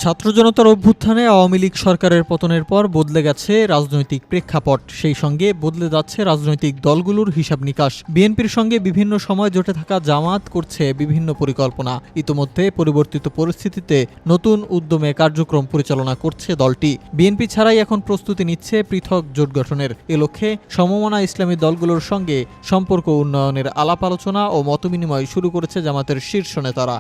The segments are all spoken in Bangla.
ছাত্র জনতার অভ্যুত্থানে আওয়ামী লীগ সরকারের পতনের পর বদলে গেছে রাজনৈতিক প্রেক্ষাপট, সেই সঙ্গে বদলে যাচ্ছে রাজনৈতিক দলগুলোর হিসাব নিকাশ। বিএনপির সঙ্গে বিভিন্ন সময় জোটে থাকা জামাত করছে বিভিন্ন পরিকল্পনা। ইতোমধ্যে পরিবর্তিত পরিস্থিতিতে নতুন উদ্যমে কার্যক্রম পরিচালনা করছে দলটি। বিএনপি ছাড়াই এখন প্রস্তুতি নিচ্ছে পৃথক জোট গঠনের। এ লক্ষ্যে সমমনা ইসলামী দলগুলোর সঙ্গে সম্পর্ক উন্নয়নের আলাপ আলোচনা ও মতবিনিময় শুরু করেছে জামাতের শীর্ষ নেতারা।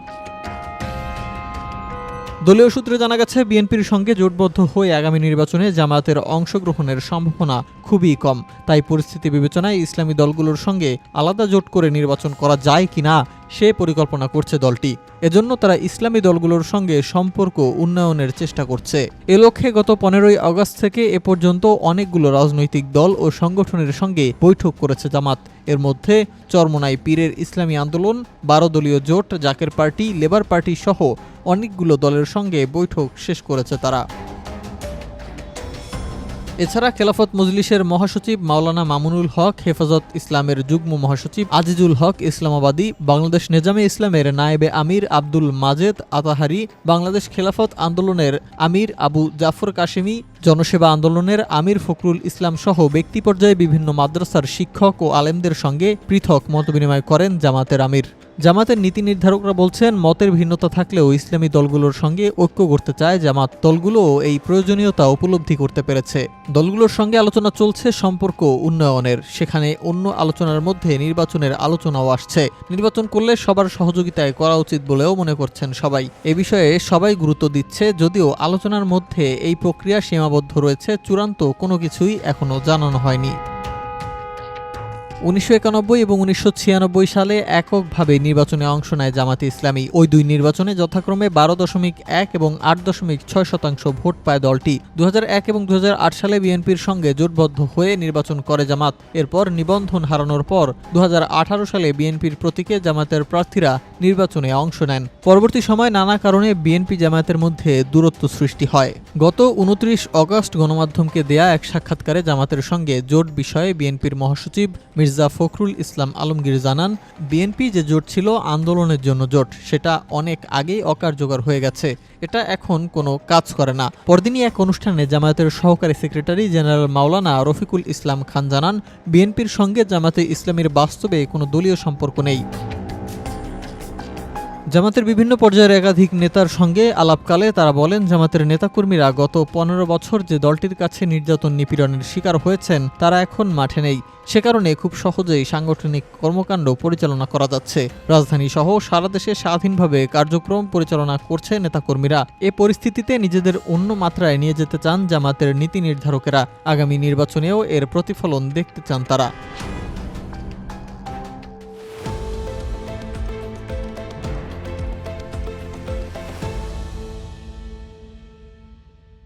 দলীয় সূত্রে জানা গেছে, বিএনপির সঙ্গে জোটবদ্ধ হয়ে আগামী নির্বাচনে জামায়াতের অংশগ্রহণের সম্ভাবনা খুবই কম। তাই পরিস্থিতি বিবেচনায় ইসলামী দলগুলোর সঙ্গে আলাদা জোট করে নির্বাচন করা যায় কিনা সে পরিকল্পনা করছে দলটি। এজন্য তারা ইসলামী দলগুলোর সঙ্গে সম্পর্ক উন্নয়নের চেষ্টা করছে। এ লক্ষ্যে গত 15ই আগস্ট থেকে এ পর্যন্ত অনেকগুলো রাজনৈতিক দল ও সংগঠনের সঙ্গে বৈঠক করেছে জামাত। এর মধ্যে চরমোনাই পীরের ইসলামী আন্দোলন, 12 দলীয় জোট, জাকের পার্টি, লেবার পার্টি সহ অনেকগুলো দলের সঙ্গে বৈঠক শেষ করেছে তারা। এছাড়া খেলাফত মজলিসের মহাসচিব মাওলানা মামুনুল হক, হেফাজত ইসলামের যুগ্ম মহাসচিব আজিজুল হক ইসলামাবাদী, বাংলাদেশ নেজামে ইসলামের নায়েবে আমির আব্দুল মাজেদ আতাহারি, বাংলাদেশ খেলাফত আন্দোলনের আমির আবু জাফর কাশেমি, জনসেবা আন্দোলনের আমির ফখরুল ইসলাম সহ ব্যক্তি পর্যায়ে বিভিন্ন মাদ্রাসার শিক্ষক ও আলেমদের সঙ্গে পৃথক মতবিনিময় করেন জামাতের আমির। জামাতের নীতি নির্ধারকরা বলছেন, মতের ভিন্নতা থাকলেও ইসলামী দলগুলোর সঙ্গে ঐক্য করতে চায় জামাত। দলগুলোও এই প্রয়োজনীয়তা উপলব্ধি করতে পেরেছে। দলগুলোর সঙ্গে আলোচনা চলছে সম্পর্ক উন্নয়নের। সেখানে অন্য আলোচনার মধ্যে নির্বাচনের আলোচনাও আসছে। নির্বাচন করলে সবার সহযোগিতায় করা উচিত বলেও মনে করছেন সবাই। এ বিষয়ে সবাই গুরুত্ব দিচ্ছে, যদিও আলোচনার মধ্যে এই প্রক্রিয়া সীমাবদ্ধ রয়েছে। চূড়ান্ত কোনো কিছুই এখনো জানানো হয়নি। 1991 এবং 1996 সালে এককভাবে নির্বাচনে অংশ নেয় জামাতে ইসলামী। ওই দুই নির্বাচনে যথাক্রমে 12.1 এবং 8.6% ভোট পায় দলটি। 2001 এবং 2008 সালে বিএনপির সঙ্গে জোটবদ্ধ হয়ে নির্বাচন করে জামাত। এরপর নিবন্ধন হারানোর পর 2018 সালে বিএনপির প্রতীকে জামাতের প্রার্থীরা নির্বাচনে অংশ নেন। পরবর্তী সময় নানা কারণে বিএনপি জামায়াতের মধ্যে দূরত্ব সৃষ্টি হয়। গত 29 আগস্ট গণমাধ্যমকে দেয়া এক সাক্ষাৎকারে জামাতের সঙ্গে জোট বিষয়ে বিএনপির মহাসচিব মির্জা ফখরুল ইসলাম আলমগীর জানান, বিএনপি যে জোট ছিল আন্দোলনের জন্য জোট, সেটা অনেক আগেই অকার্যকর হয়ে গেছে। এটা এখন কোনো কাজ করে না। পরদিনই এক অনুষ্ঠানে জামায়াতের সহকারী সেক্রেটারি জেনারেল মাওলানা রফিকুল ইসলাম খান জানান, বিএনপির সঙ্গে জামাতে ইসলামীর বাস্তবে কোনো দলীয় সম্পর্ক নেই। জামাতের বিভিন্ন পর্যায়ের একাধিক নেতার সঙ্গে আলাপকালে তারা বলেন, জামাতের নেতাকর্মীরা গত 15 বছর যে দলটির কাছে নির্যাতন নিপীড়নের শিকার হয়েছেন তারা এখন মাঠে নেই। সে কারণে খুব সহজেই সাংগঠনিক কর্মকাণ্ড পরিচালনা করা যাচ্ছে। রাজধানী সহ সারা দেশে স্বাধীনভাবে কার্যক্রম পরিচালনা করছে নেতাকর্মীরা। এ পরিস্থিতিতে নিজেদের অন্য মাত্রায় নিয়ে যেতে চান জামাতের নীতি নির্ধারকেরা। আগামী নির্বাচনেও এর প্রতিফলন দেখতে চান তারা।